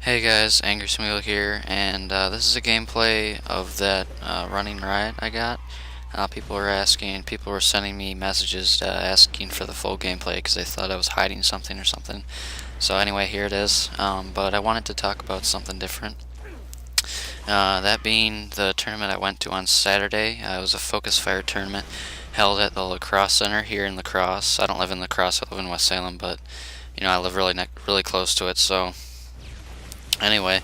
Hey guys, Angry Smeagol here, and this is a gameplay of that running ride I got. People were sending me messages asking for the full gameplay because they thought I was hiding something or something. So anyway, here it is. But I wanted to talk about something different. That being the tournament I went to on Saturday. It was a Focus Fire tournament held at the Lacrosse Center here in Lacrosse. I don't live in Lacrosse, I live in West Salem, but I live really close to it, so. Anyway,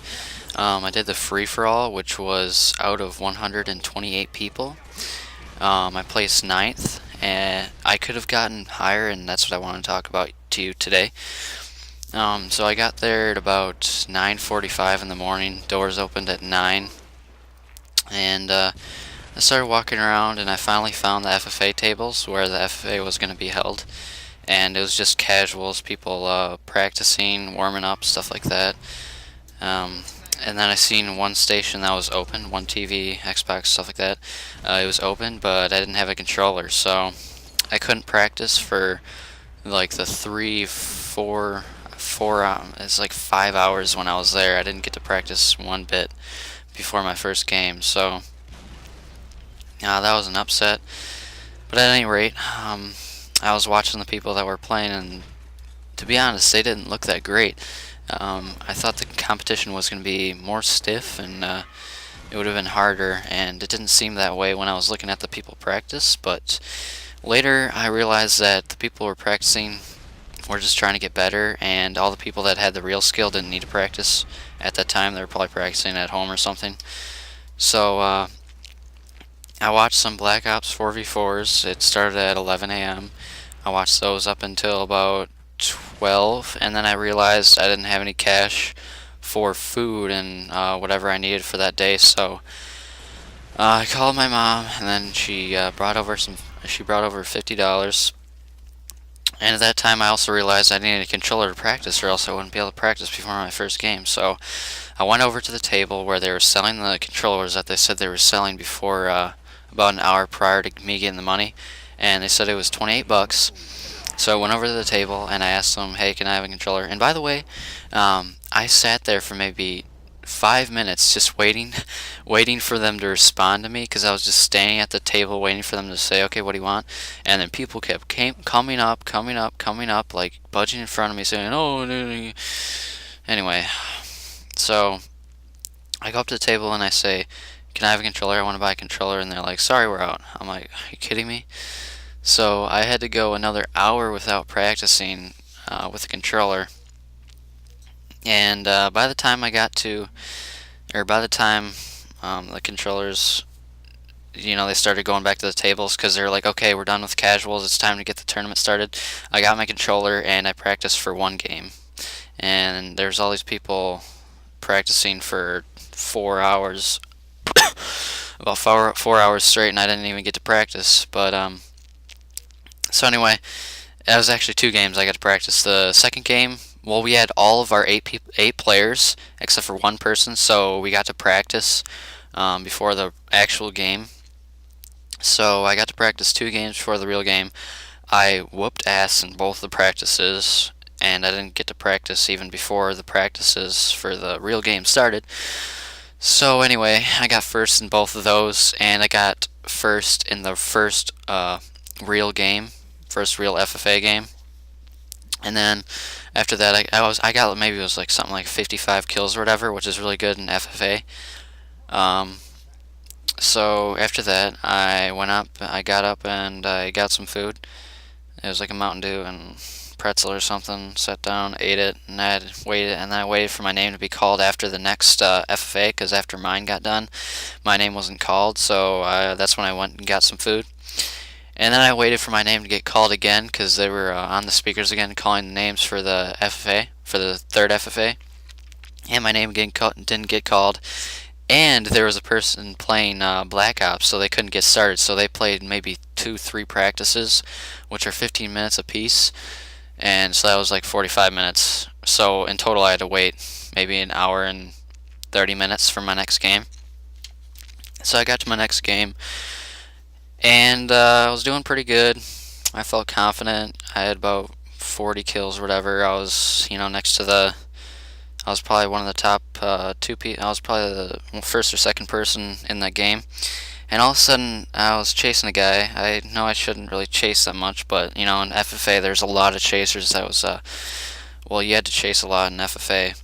I did the free-for-all, which was out of 128 people. I placed ninth, and I could have gotten higher, and that's what I want to talk about to you today. So I got there at about 9:45 in the morning. Doors opened at 9, and I started walking around, and I finally found the FFA tables where the FFA was going to be held. And it was just casuals, people practicing, warming up, stuff like that. Um, and then I seen one station that was open, one TV, Xbox, stuff like that. It was open, but I didn't have a controller, so I couldn't practice for like the it's like 5 hours when I was there. I didn't get to practice one bit before my first game, so that was an upset. But at any rate, I was watching the people that were playing, and to be honest, they didn't look that great. I thought the competition was going to be more stiff and it would have been harder, and it didn't seem that way when I was looking at the people practice, but later I realized that the people who were practicing were just trying to get better, and all the people that had the real skill didn't need to practice at that time. They were probably practicing at home or something. So I watched some Black Ops 4v4s. It started at 11 a.m. I watched those up until about 12, and then I realized I didn't have any cash for food and whatever I needed for that day, so I called my mom, and then she brought over $50. And at that time I also realized I needed a controller to practice, or else I wouldn't be able to practice before my first game. So I went over to the table where they were selling the controllers that they said they were selling before, about an hour prior to me getting the money, and they said it was 28 bucks. So I went over to the table and I asked them, "Hey, can I have a controller?" And by the way, I sat there for maybe 5 minutes just waiting for them to respond to me, because I was just standing at the table waiting for them to say, "Okay, what do you want?" And then people coming up, like budging in front of me, saying, "Oh, no, no." Anyway, so I go up to the table and I say, "Can I have a controller? I want to buy a controller." And they're like, "Sorry, we're out." I'm like, "Are you kidding me?" So I had to go another hour without practicing with the controller. And by the time the controllers, they started going back to the tables, because they're like, "Okay, we're done with casuals. It's time to get the tournament started." I got my controller and I practiced for one game. And there's all these people practicing for 4 hours, about four hours straight, and I didn't even get to practice. But so anyway, it was actually two games I got to practice. The second game, well, we had all of our eight players except for one person, so we got to practice before the actual game. So I got to practice two games before the real game. I whooped ass in both the practices, and I didn't get to practice even before the practices for the real game started. So anyway, I got first in both of those, and I got first in the first real game, first real FFA game. And then after that, I got, maybe it was like something like 55 kills or whatever, which is really good in FFA. So after that, I got up and I got some food. It was like a Mountain Dew and pretzel or something. Sat down, ate it, and then I waited for my name to be called after the next FFA, because after mine got done, my name wasn't called. So that's when I went and got some food. And then I waited for my name to get called again, because they were on the speakers again calling the names for the FFA, for the third FFA. And my name didn't get called. And there was a person playing Black Ops, so they couldn't get started. So they played maybe 2-3 practices, which are 15 minutes apiece. And so that was like 45 minutes. So in total I had to wait maybe an hour and 30 minutes for my next game. So I got to my next game, and I was doing pretty good. I felt confident. I had about 40 kills or whatever. I was, next to I was probably one of the top two people. I was probably the first or second person in that game. And all of a sudden, I was chasing a guy. I know I shouldn't really chase that much, but you know, in FFA, there's a lot of chasers. That was well, you had to chase a lot in FFA.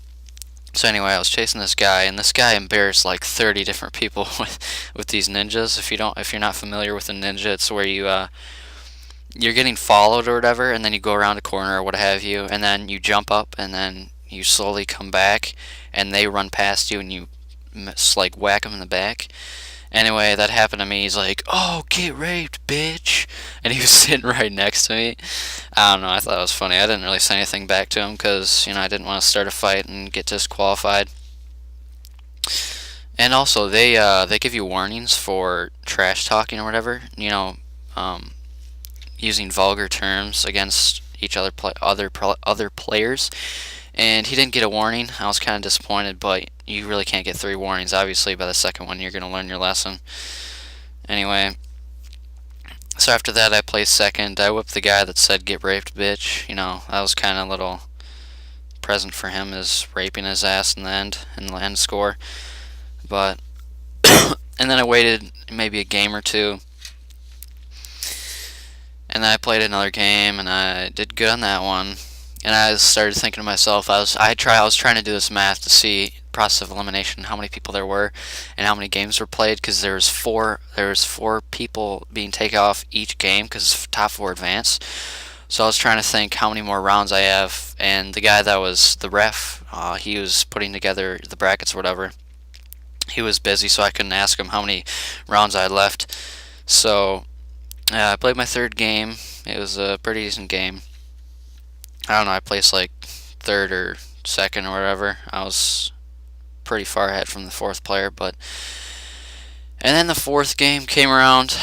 So anyway, I was chasing this guy, and this guy embarrassed like 30 different people with these ninjas. If you're not familiar with a ninja, it's where you're getting followed or whatever, and then you go around a corner or what have you, and then you jump up, and then you slowly come back, and they run past you, and you like whack them in the back. Anyway, that happened to me. He's like, "Oh, get raped, bitch," and he was sitting right next to me. I don't know. I thought it was funny. I didn't really say anything back to him because I didn't want to start a fight and get disqualified. And also, they give you warnings for trash talking or whatever. Um, using vulgar terms against each other players. And he didn't get a warning. I was kind of disappointed, but you really can't get 3 warnings. Obviously, by the second one, you're going to learn your lesson. Anyway, so after that, I placed second. I whipped the guy that said "get raped, bitch." That was kind of a little present for him, is raping his ass in the end score. But and then I waited maybe a game or two, and then I played another game, and I did good on that one. And I started thinking to myself, I was trying to do this math to see process of elimination, how many people there were, and how many games were played, because there was four people being taken off each game, because top 4 advance. So I was trying to think how many more rounds I have, and the guy that was the ref, he was putting together the brackets or whatever. He was busy, so I couldn't ask him how many rounds I had left. So I played my 3rd game. It was a pretty decent game. I don't know, I placed like 3rd or 2nd or whatever. I was pretty far ahead from the 4th player, but and then the 4th game came around.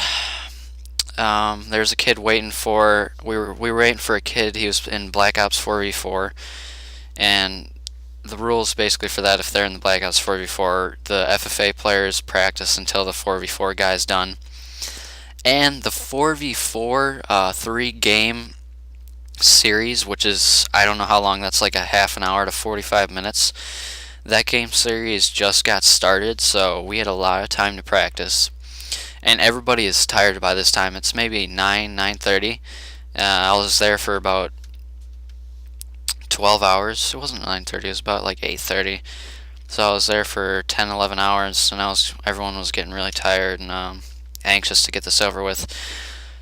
There was a kid waiting for we were waiting for a kid. He was in Black Ops 4v4, and the rules basically for that, if they're in the Black Ops 4v4, the FFA players practice until the 4v4 guy's done. And the 4v4 3-game series, which is, I don't know how long, that's like a half an hour to 45 minutes. That game series just got started, so we had a lot of time to practice. And everybody is tired by this time. It's maybe 9:30. I was there for about 12 hours. It wasn't 9:30, it was about like 8:30. So I was there for 10, 11 hours, and everyone was getting really tired and anxious to get this over with.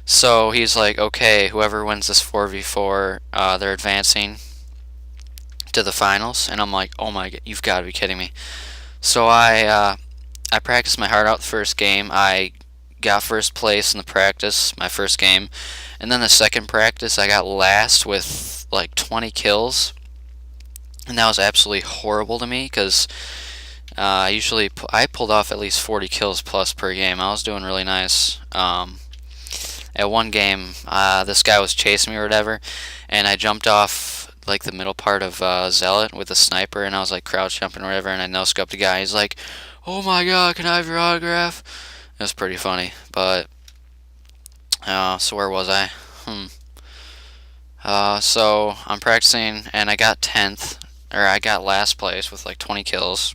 So he's like, okay, whoever wins this 4v4, they're advancing to the finals. And I'm like, oh my god, you've got to be kidding me. So I practiced my heart out the first game. I got first place in the practice, my first game. And then the second practice, I got last with like 20 kills. And that was absolutely horrible to me because I pulled off at least 40 kills plus per game. I was doing really nice. At one game, this guy was chasing me or whatever, and I jumped off like the middle part of Zealot with a sniper, and I was like crouch jumping or whatever, and I no-scoped the guy. He's like, "Oh my god, can I have your autograph?" It was pretty funny, but so where was I? So I'm practicing, and I got 10th, or I got last place with like 20 kills.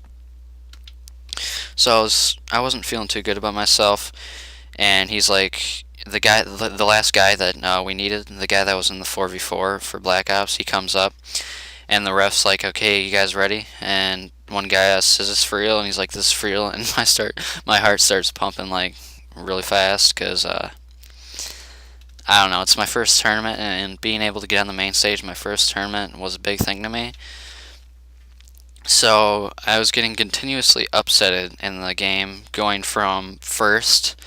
So I wasn't feeling too good about myself, and he's like, the last guy that we needed, the guy that was in the 4v4 for Black Ops, he comes up, and the ref's like, okay, you guys ready? And one guy asks, is this for real? And he's like, this is for real. And my heart starts pumping like really fast, because I don't know, it's my first tournament, and being able to get on the main stage my first tournament was a big thing to me. So I was getting continuously upsetted in the game, going from first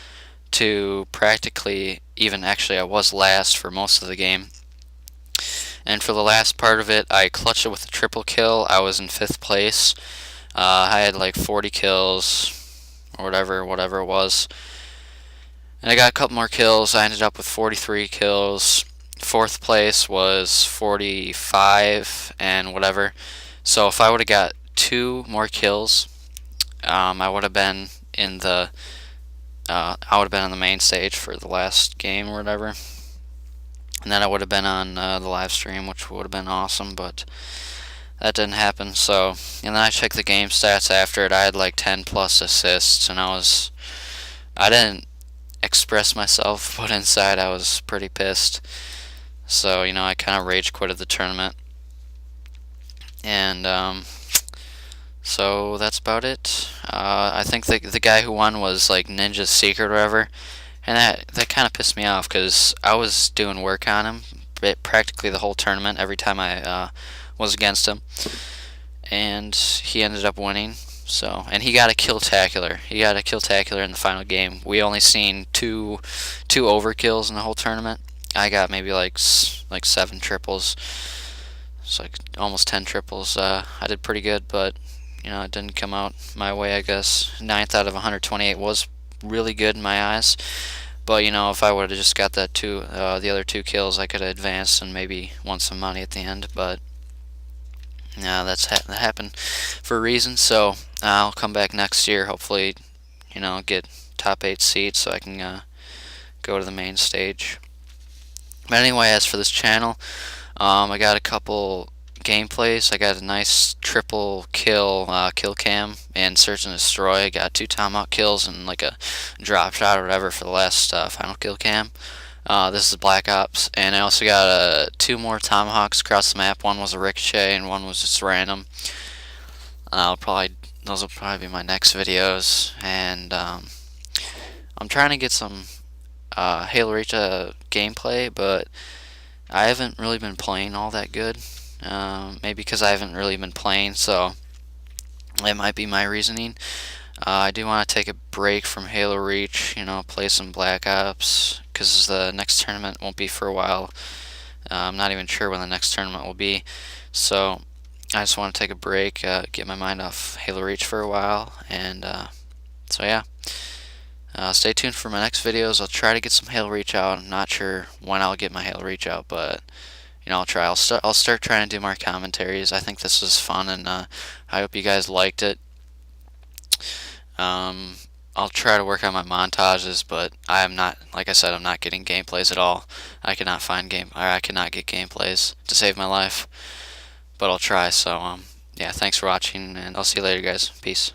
to practically even, actually I was last for most of the game. And for the last part of it, I clutched it with a triple kill. I was in 5th place. I had like 40 kills or whatever it was. And I got a couple more kills. I ended up with 43 kills. 4th place was 45 and whatever. So if I would have got 2 more kills, I would have been in the on the main stage for the last game or whatever, and then I would have been on the live stream, which would have been awesome. But that didn't happen. So, and then I checked the game stats after it. I had like 10 plus assists, and I didn't express myself, but inside I was pretty pissed. So, I kind of rage quitted the tournament. And so that's about it. I think the guy who won was like Ninja's Secret or whatever, and that kind of pissed me off because I was doing work on him practically the whole tournament every time I was against him, and he ended up winning. So, and he got a kill-tacular. He got a kill-tacular in the final game. We only seen two overkills in the whole tournament. I got maybe like 7 triples. It's like almost 10 triples. I did pretty good, but it didn't come out my way, I guess. 9th out of 128 was really good in my eyes. But if I would have just got the other 2 kills, I could have advanced and maybe won some money at the end. But yeah, that happened for a reason. So I'll come back next year, hopefully, get top 8 seeds so I can go to the main stage. But anyway, as for this channel, I got a couple gameplays. I got a nice triple kill cam and Search and Destroy. I got 2 tomahawk kills and like a drop shot or whatever for the last final kill cam. This is Black Ops, and I also got 2 more tomahawks across the map. One was a ricochet and one was just random. Those will probably be my next videos, and I'm trying to get some Halo Reach gameplay, but I haven't really been playing all that good. Maybe because I haven't really been playing, so that might be my reasoning. I do want to take a break from Halo Reach, play some Black Ops, because the next tournament won't be for a while. I'm not even sure when the next tournament will be, so I just want to take a break, get my mind off Halo Reach for a while, and so yeah. Stay tuned for my next videos. I'll try to get some Halo Reach out. I'm not sure when I'll get my Halo Reach out, but I'll try. I'll start trying to do more commentaries. I think this was fun, and I hope you guys liked it. I'll try to work on my montages, but I am not, like I said, I'm not getting gameplays at all. I cannot get gameplays to save my life, but I'll try. So yeah, thanks for watching, and I'll see you later, guys. Peace.